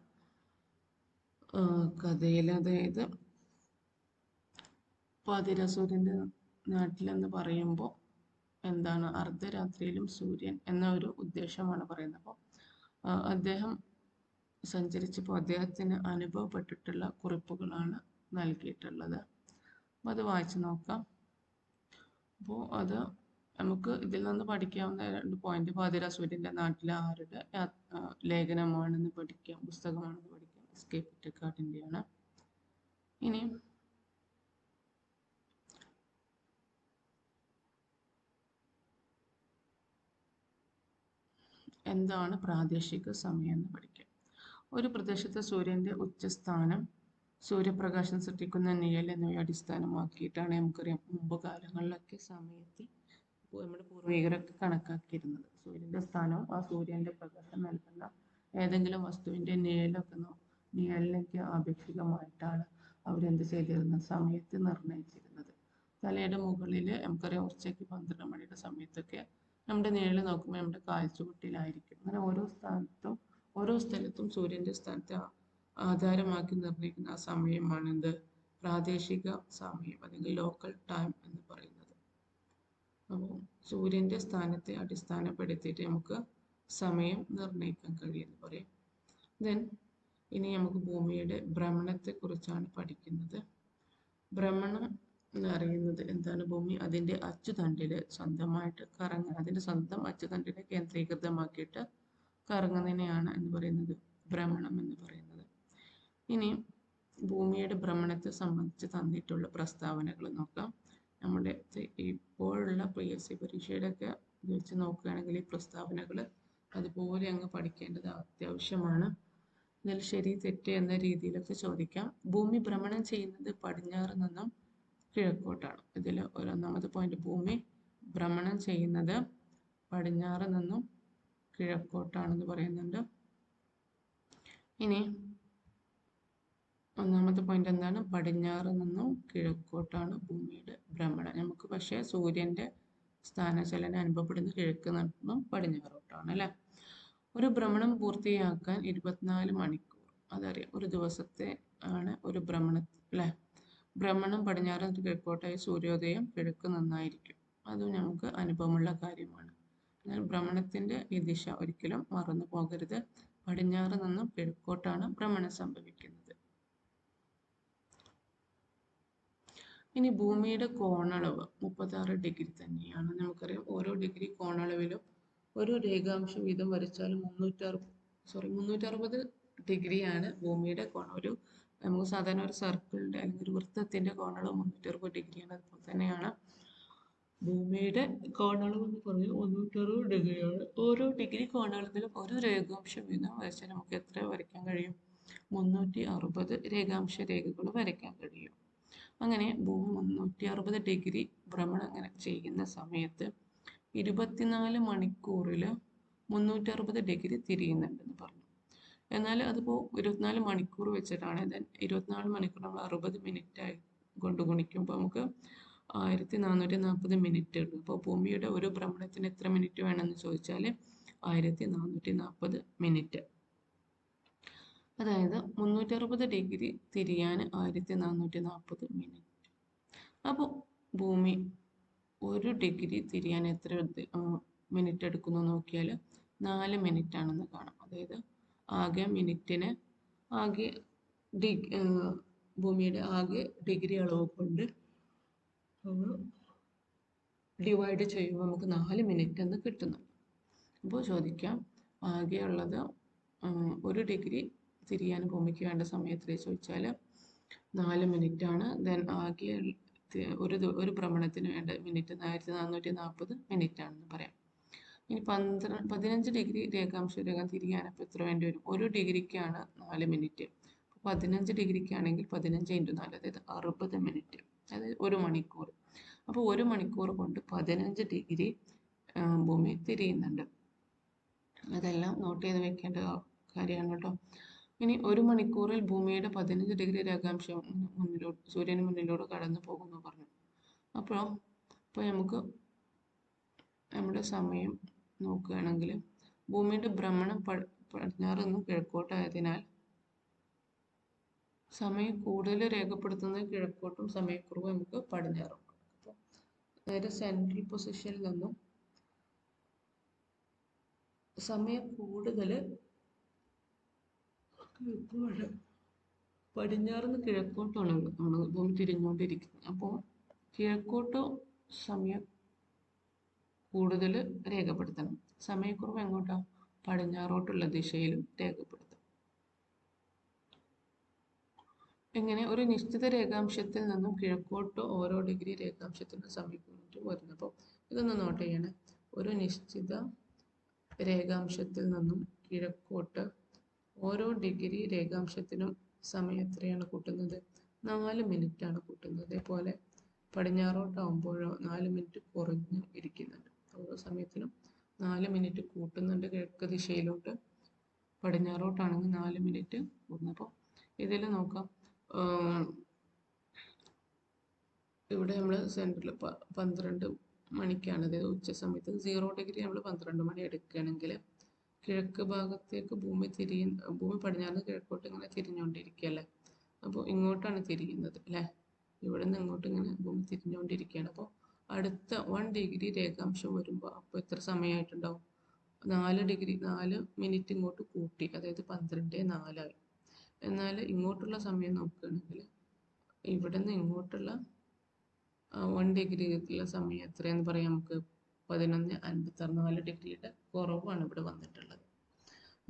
കഥയിൽ, അതായത് പാതിര സൂര്യൻ്റെ നാട്ടിലെന്ന് പറയുമ്പോൾ എന്താണ്, അർദ്ധരാത്രിയിലും സൂര്യൻ എന്ന ഒരു ഉദ്ദേശമാണ് പറയുന്നത്. അപ്പോൾ അദ്ദേഹം സഞ്ചരിച്ചപ്പോൾ അദ്ദേഹത്തിന് അനുഭവപ്പെട്ടിട്ടുള്ള കുറിപ്പുകളാണ് നൽകിയിട്ടുള്ളത്. അപ്പോൾ അത് വായിച്ചു നോക്കാം. അപ്പോൾ അത് നമുക്ക് ഇതിൽ നിന്ന് പഠിക്കാവുന്ന 2 പോയിന്റ്, പാതിര സൂര്യൻ്റെ നാട്ടിലെ ആരുടെ ലേഖനമാണെന്ന് പഠിക്കാം, പുസ്തകമാണെന്ന് പഠിക്കാം, എസ് കെ പൊറ്റക്കാടിൻ്റെയാണ്. ഇനി എന്താണ് പ്രാദേശിക സമയം എന്ന് പഠിക്കാം. ഒരു പ്രദേശത്തെ സൂര്യൻ്റെ ഉച്ചസ്ഥാനം, സൂര്യപ്രകാശം സൃഷ്ടിക്കുന്ന നിഴൽ എന്നിവയെ അടിസ്ഥാനമാക്കിയിട്ടാണ് നമുക്കറിയാം മുമ്പ് കാലങ്ങളിലൊക്കെ സമയത്ത് നമ്മുടെ പൂർവികരൊക്കെ കണക്കാക്കിയിരുന്നത്. സൂര്യൻ്റെ സ്ഥാനവും ആ സൂര്യൻ്റെ പ്രകാശം നൽകുന്ന ഏതെങ്കിലും വസ്തുവിൻ്റെ നിഴലിലേക്ക് ആപേക്ഷികമായിട്ടാണ് അവരെന്ത് ചെയ്തിരുന്നത്, സമയത്ത് നിർണ്ണയിച്ചിരുന്നത്. തലയുടെ മുകളിൽ നമുക്കറിയാം ഉച്ചയ്ക്ക് 12 മണിയുടെ സമയത്തൊക്കെ നമ്മുടെ നിഴൽ നോക്കുമ്പോൾ നമ്മുടെ കാൽച്ചുവട്ടിലായിരിക്കും. അങ്ങനെ ഓരോ സ്ഥലത്തും സൂര്യൻ്റെ സ്ഥാനത്തെ ആധാരമാക്കി നിർണ്ണയിക്കുന്ന ആ സമയമാണ് എന്ത്, പ്രാദേശിക സമയം അല്ലെങ്കിൽ ലോക്കൽ ടൈം എന്ന് പറയുന്നത്. അപ്പോൾ സൂര്യൻ്റെ സ്ഥാനത്തെ അടിസ്ഥാനപ്പെടുത്തിയിട്ട് നമുക്ക് സമയം നിർണ്ണയിക്കാൻ കഴിയുമെന്ന് പറയാം. ദെൻ ഇനി നമുക്ക് ഭൂമിയുടെ ഭ്രമണത്തെക്കുറിച്ചാണ് പഠിക്കുന്നത്. ഭ്രമണം എന്ന് അറിയുന്നത് എന്താണ്? ഭൂമി അതിൻ്റെ അച്ചുതണ്ടില് സ്വന്തമായിട്ട് അതിൻ്റെ സ്വന്തം അച്ചുതണ്ടിനെ കേന്ദ്രീകൃതമാക്കിയിട്ട് കറങ്ങുന്നതിനെയാണ് എന്ന് പറയുന്നത് ഭ്രമണം എന്ന് പറയുന്നത്. ഇനി ഭൂമിയുടെ ഭ്രമണത്തെ സംബന്ധിച്ച് തന്നിട്ടുള്ള പ്രസ്താവനകൾ നോക്കാം. നമ്മുടെ ഇപ്പോഴുള്ള PSC പരീക്ഷയുടെ ഒക്കെ വെച്ച് നോക്കുകയാണെങ്കിൽ ഈ പ്രസ്താവനകൾ അതുപോലെ അങ്ങ് പഠിക്കേണ്ടത് അത്യാവശ്യമാണ്. ഇതിൽ ശരി തെറ്റ് എന്ന രീതിയിലൊക്കെ ചോദിക്കാം. ഭൂമി ഭ്രമണം ചെയ്യുന്നത് പടിഞ്ഞാറ് നിന്നും കിഴക്കോട്ടാണ്. ഇതിൽ ഒന്നാമത്തെ പോയിന്റ്, ഭൂമി ഭ്രമണം ചെയ്യുന്നത് പടിഞ്ഞാറ് നിന്നും കിഴക്കോട്ടാണെന്ന് പറയുന്നുണ്ട്. ഇനി ഒന്നാമത്തെ പോയിന്റ് എന്താണ്? പടിഞ്ഞാറ് നിന്നും കിഴക്കോട്ടാണ് ഭൂമിയുടെ ഭ്രമണം. നമുക്ക് പക്ഷേ സൂര്യൻ്റെ സ്ഥാനചലനം അനുഭവപ്പെടുന്ന കിഴക്ക് നിന്നും പടിഞ്ഞാറോട്ടാണ് അല്ലേ. ഒരു ഭ്രമണം പൂർത്തിയാക്കാൻ 24 മണിക്കൂർ, അതറിയാം, ഒരു ദിവസത്തെ ആണ് ഒരു ഭ്രമണത്തിൽ അല്ലേ. ഭ്രമണം പടിഞ്ഞാറ് നിന്ന് കിഴക്കോട്ടായി സൂര്യോദയം കിഴക്ക് നിന്നായിരിക്കും. അതും നമുക്ക് അനുഭവമുള്ള കാര്യമാണ്. എന്നാൽ ഭ്രമണത്തിൻ്റെ ഈ ദിശ ഒരിക്കലും മറന്നു പോകരുത്. പടിഞ്ഞാറ് നിന്നും കിഴക്കോട്ടാണ് ഭ്രമണം സംഭവിക്കുന്നത്. ഇനി ഭൂമിയുടെ കോണളവ് 36 ഡിഗ്രി തന്നെയാണ്. നമുക്കറിയാം ഓരോ ഡിഗ്രി കോണളവിലും ഒരു രേഖാംശ വീതം വരച്ചാൽ 360 ഡിഗ്രിയാണ് ഭൂമിയുടെ കോണം. നമുക്ക് സാധാരണ ഒരു സർക്കിളിൻ്റെ അല്ലെങ്കിൽ ഒരു വൃത്തത്തിൻ്റെ കോണളവ് 360 ഡിഗ്രിയാണ്. അതുപോലെ തന്നെയാണ് ഭൂമിയുടെ കോണളവ് എന്ന് പറയുന്നത് 360 ഡിഗ്രിയാണ്. ഓരോ ഡിഗ്രി കോണളവിലും ഒരു രേഖാംശ വീതം വരച്ചാൽ നമുക്ക് എത്ര വരയ്ക്കാൻ കഴിയും? 360 രേഖാംശ രേഖകൾ വരയ്ക്കാൻ കഴിയും. അങ്ങനെ ഭൂമി 360 ഡിഗ്രി ഭ്രമണം അങ്ങനെ ചെയ്യുന്ന സമയത്ത് 24 മണിക്കൂറിൽ 360 ഡിഗ്രി തിരിയുന്നുണ്ടെന്ന് പറഞ്ഞു. എന്നാൽ അതിപ്പോൾ 24 മണിക്കൂർ വെച്ചിട്ടാണ്. 24 മണിക്കൂർ നമ്മൾ 60 മിനിറ്റ് കൊണ്ട് ഗുണിക്കുമ്പോൾ നമുക്ക് 1440 മിനിറ്റ് ഉണ്ട്. അപ്പോൾ ഭൂമിയുടെ ഒരു ഭ്രമണത്തിന് എത്ര മിനിറ്റ് വേണമെന്ന് ചോദിച്ചാൽ 1440 മിനിറ്റ്. അതായത് 360 ഡിഗ്രി തിരിയാൻ 1440 മിനിറ്റ്. അപ്പോൾ ഭൂമി ഒരു ഡിഗ്രി തിരിയാൻ എത്ര മിനിറ്റ് എടുക്കുന്നു നോക്കിയാൽ 4 മിനിറ്റ് ആണെന്ന് കാണാം. അതായത് ഭൂമിയുടെ ആകെ ഡിഗ്രി അളവ് കൊണ്ട് ഡിവൈഡ് ചെയ്യുമ്പോൾ നമുക്ക് 4 മിനിറ്റ് എന്ന് കിട്ടുന്നുണ്ട്. അപ്പോൾ ചോദിക്കാം, ആകെ ഉള്ളത് 1 ഡിഗ്രി തിരിയാൻ ഭൂമിക്ക് വേണ്ട സമയത്തിൽ ചോദിച്ചാൽ 4 മിനിറ്റ് ആണ്. ദെൻ ആകെ ഒരു ഭ്രമണത്തിന് വേണ്ട മിനിറ്റ് 1440 മിനിറ്റ് ആണെന്ന് പറയാം. ഇനി 15 ഡിഗ്രി രേഖാംശം തിരിയാൻ അപ്പോൾ എത്ര വേണ്ടി വരും? 1 ഡിഗ്രിക്കാണ് 4 മിനിറ്റ്. 15 ഡിഗ്രിക്കാണെങ്കിൽ 15 × 4 അതായത് 60 മിനിറ്റ്, അതായത് 1 മണിക്കൂർ. അപ്പോൾ 1 മണിക്കൂർ കൊണ്ട് 15 ഡിഗ്രി ഭൂമി തിരിയുന്നുണ്ട്. അതെല്ലാം നോട്ട് ചെയ്ത് വെക്കേണ്ട കാര്യമാണ് കേട്ടോ. ഇനി 1 മണിക്കൂറിൽ ഭൂമിയുടെ 15 ഡിഗ്രി രേഖാംശം സൂര്യന് മുന്നിലൂടെ കടന്നു പോകുന്നു പറഞ്ഞു. അപ്പോൾ നമുക്ക് നമ്മുടെ സമയം നോക്കുകയാണെങ്കിൽ ഭൂമിയുടെ ഭ്രമണം പടിഞ്ഞാറ് നിന്നും കിഴക്കോട്ടായതിനാൽ സമയം കൂടുതൽ രേഖപ്പെടുത്തുന്നത് കിഴക്കോട്ടും സമയക്കുറവ് നമുക്ക് പടിഞ്ഞാറും. അപ്പോൾ അതായത് സെൻട്രൽ പൊസിഷനിൽ നിന്നും സമയം കൂടുതൽ പടിഞ്ഞാറുനിന്ന് കിഴക്കോട്ടാണ് ഭൂമി തിരിഞ്ഞുകൊണ്ടിരിക്കുന്നത്. അപ്പോൾ കിഴക്കോട്ട് സമയം കൂടുതൽ രേഖപ്പെടുത്തണം, സമയക്കുറവ് എങ്ങോട്ടാ? പടിഞ്ഞാറോട്ടുള്ള ദിശയിലും രേഖപ്പെടുത്തണം. എങ്ങനെ? ഒരു നിശ്ചിത രേഖാംശത്തിൽ നിന്നും കിഴക്കോട്ട് ഓരോ ഡിഗ്രി രേഖാംശത്തിൻ്റെ സമയക്കുറവ് വരുന്നു. അപ്പോൾ ഇതൊന്ന് നോട്ട് ചെയ്യണേ. ഒരു നിശ്ചിത രേഖാംശത്തിൽ നിന്നും കിഴക്കോട്ട് ഓരോ ഡിഗ്രി രേഖാംശത്തിനും സമയം എത്രയാണ് കൂട്ടുന്നത്? 4 മിനിറ്റാണ് കൂട്ടുന്നത്. അതേപോലെ പടിഞ്ഞാറോട്ടാവുമ്പോഴോ 4 മിനിറ്റ് കുറഞ്ഞ് ഇരിക്കുന്നുണ്ട്. ഓരോ സമയത്തിനും 4 മിനിറ്റ് കൂട്ടുന്നുണ്ട് കിഴക്ക് ദിശയിലോട്ട്. പടിഞ്ഞാറോട്ടാണെങ്കിൽ 4 മിനിറ്റ് കൂടുന്നു. അപ്പോൾ ഇതിൽ നോക്കാം, ഇവിടെ നമ്മൾ സെൻറ്ററിൽ 12 മണിക്കാണ്, അതായത് ഉച്ച സമയത്ത് 0 ഡിഗ്രി നമ്മൾ 12 മണി എടുക്കുകയാണെങ്കിൽ കിഴക്ക് ഭാഗത്തേക്ക് ഭൂമി പടിഞ്ഞാറ് കിഴക്കോട്ട് ഇങ്ങനെ തിരിഞ്ഞുകൊണ്ടിരിക്കുകയല്ലേ. അപ്പോൾ ഇങ്ങോട്ടാണ് തിരിയുന്നത് അല്ലേ. ഇവിടെ നിന്ന് ഇങ്ങോട്ട് ഇങ്ങനെ ഭൂമി തിരിഞ്ഞുകൊണ്ടിരിക്കുകയാണ്. അപ്പോൾ അടുത്ത 1 ഡിഗ്രി രേഖാംശം വരുമ്പോൾ അപ്പോൾ എത്ര സമയമായിട്ടുണ്ടാവും? 4 മിനിറ്റ് ഇങ്ങോട്ട് കൂട്ടി, അതായത് 12:04 ആയി. എന്നാൽ ഇങ്ങോട്ടുള്ള സമയം നോക്കുകയാണെങ്കിൽ ഇവിടെ നിന്ന് ഇങ്ങോട്ടുള്ള 1 ഡിഗ്രിയുള്ള സമയം എത്രയെന്ന് പറയാം നമുക്ക്? 11:56. 4 ഡിഗ്രിയുടെ കുറവാണ് ഇവിടെ വന്നിട്ടുള്ളത്.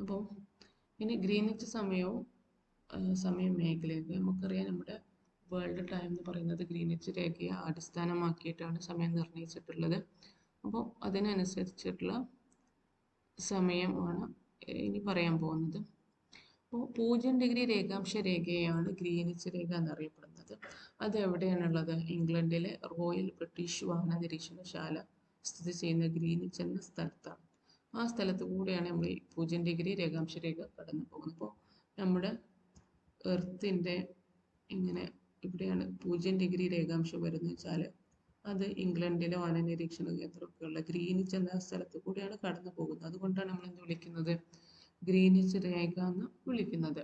അപ്പോൾ ഇനി ഗ്രീനിച്ച് സമയവും സമയ മേഖലയൊക്കെ നമുക്കറിയാം. നമ്മുടെ വേൾഡ് ടൈം എന്ന് പറയുന്നത് ഗ്രീനിച്ച് രേഖയെ അടിസ്ഥാനമാക്കിയിട്ടാണ് സമയം നിർണ്ണയിച്ചിട്ടുള്ളത്. അപ്പോൾ അതിനനുസരിച്ചിട്ടുള്ള സമയമാണ് ഇനി പറയാൻ പോകുന്നത്. അപ്പോൾ 0 ഡിഗ്രി രേഖാംശ രേഖയാണ് ഗ്രീനിച്ച് രേഖ എന്നറിയപ്പെടുന്നത്. അത് എവിടെയാണുള്ളത്? ഇംഗ്ലണ്ടിലെ റോയൽ ബ്രിട്ടീഷ് വാഹന നിരീക്ഷണശാല സ്ഥിതി ചെയ്യുന്ന ഗ്രീനിച്ച് എന്ന സ്ഥലത്താണ്. ആ സ്ഥലത്ത് കൂടെയാണ് നമ്മൾ ഈ 0 ഡിഗ്രി രേഖാംശ രേഖ കടന്നു പോകുന്നത്. അപ്പോൾ നമ്മുടെ എർത്തിൻ്റെ ഇങ്ങനെ ഇവിടെയാണ് 0 ഡിഗ്രി രേഖാംശം വരുന്നത് വെച്ചാൽ അത് ഇംഗ്ലണ്ടിലെ വാന നിരീക്ഷണ കേന്ദ്രമൊക്കെയുള്ള ഗ്രീനിച്ച് എന്ന സ്ഥലത്ത് കൂടെയാണ് കടന്നു പോകുന്നത്. അതുകൊണ്ടാണ് നമ്മൾ എന്ത് വിളിക്കുന്നത്? ഗ്രീനിച്ച് രേഖ എന്ന് വിളിക്കുന്നത്.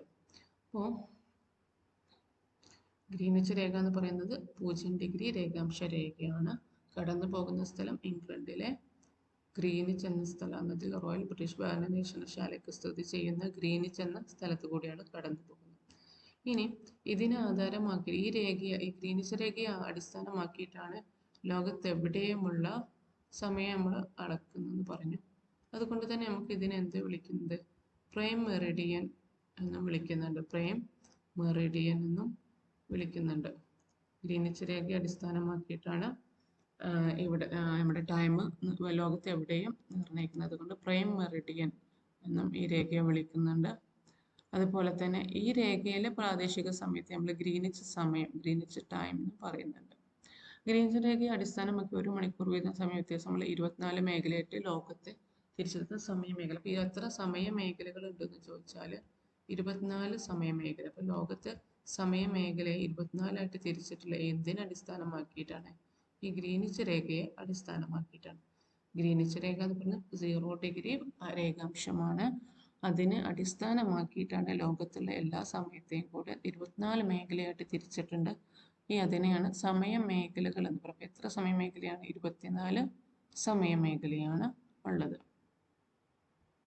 അപ്പോൾ ഗ്രീനിച്ച് രേഖ എന്ന് പറയുന്നത് 0 ഡിഗ്രി രേഖാംശ രേഖയാണ്. കടന്നു പോകുന്ന സ്ഥലം ഇംഗ്ലണ്ടിലെ ഗ്രീനിച്ച് എന്ന സ്ഥലം, അതിൽ റോയൽ ബ്രിട്ടീഷ് വാന നിരീക്ഷണശാലയ്ക്ക് സ്ഥിതി ചെയ്യുന്ന ഗ്രീനിച്ച് എന്ന സ്ഥലത്ത് കൂടിയാണ് കടന്നു പോകുന്നത്. ഇനി ഇതിനെ ആധാരമാക്കി ഈ ഗ്രീനിച്ച് രേഖയെ അടിസ്ഥാനമാക്കിയിട്ടാണ് ലോകത്തെവിടെയുമുള്ള സമയം നമ്മൾ അളക്കുന്നതെന്ന് പറഞ്ഞു. അതുകൊണ്ട് തന്നെ നമുക്ക് ഇതിനെ എന്ത് വിളിക്കുന്നത്? പ്രൈം മെറിഡിയൻ എന്നും വിളിക്കുന്നുണ്ട്. പ്രൈം മെറിഡിയൻ എന്നും വിളിക്കുന്നുണ്ട്. ഗ്രീനിച്ച് രേഖയെ അടിസ്ഥാനമാക്കിയിട്ടാണ് ഇവിടെ നമ്മുടെ ടൈം ലോകത്ത് എവിടെയും നിർണ്ണയിക്കുന്നത്. അതുകൊണ്ട് പ്രൈം മെറിഡിയൻ എന്നും ഈ രേഖയെ വിളിക്കുന്നുണ്ട്. അതുപോലെ തന്നെ ഈ രേഖയിലെ പ്രാദേശിക സമയത്തെ നമ്മൾ ഗ്രീനിച്ച് സമയം, ഗ്രീനിച്ച് ടൈം എന്ന് പറയുന്നുണ്ട്. ഗ്രീനിച്ച് രേഖയെ അടിസ്ഥാനമാക്കി 1 മണിക്കൂർ വീതം സമയ വ്യത്യാസം നമ്മൾ 24 മേഖലയായിട്ട് ലോകത്തെ തിരിച്ചെടുത്ത സമയ മേഖല. അപ്പോൾ എത്ര സമയ മേഖലകൾ ഉണ്ടെന്ന് ചോദിച്ചാൽ 24 സമയ മേഖല. അപ്പോൾ ലോകത്തെ സമയ മേഖലയെ 24 തിരിച്ചിട്ടുള്ള എന്തിനെ അടിസ്ഥാനമാക്കിയിട്ടാണ്? ഈ ഗ്രീനിച്ച് രേഖയെ അടിസ്ഥാനമാക്കിയിട്ടാണ്. ഗ്രീനിച്ച് രേഖ എന്ന് പറഞ്ഞാൽ 0 ഡിഗ്രി രേഖാംശമാണ്. അതിനെ അടിസ്ഥാനമാക്കിയിട്ടാണ് ലോകത്തുള്ള എല്ലാ സമയത്തെയും കൂടെ 24 മേഖലയായിട്ട് തിരിച്ചിട്ടുണ്ട്. അതിനെയാണ് സമയ മേഖലകൾ എന്ന് പറയുന്നത്. എത്ര സമയ മേഖലയാണ്? 24 സമയ മേഖലയാണ് ഉള്ളത്.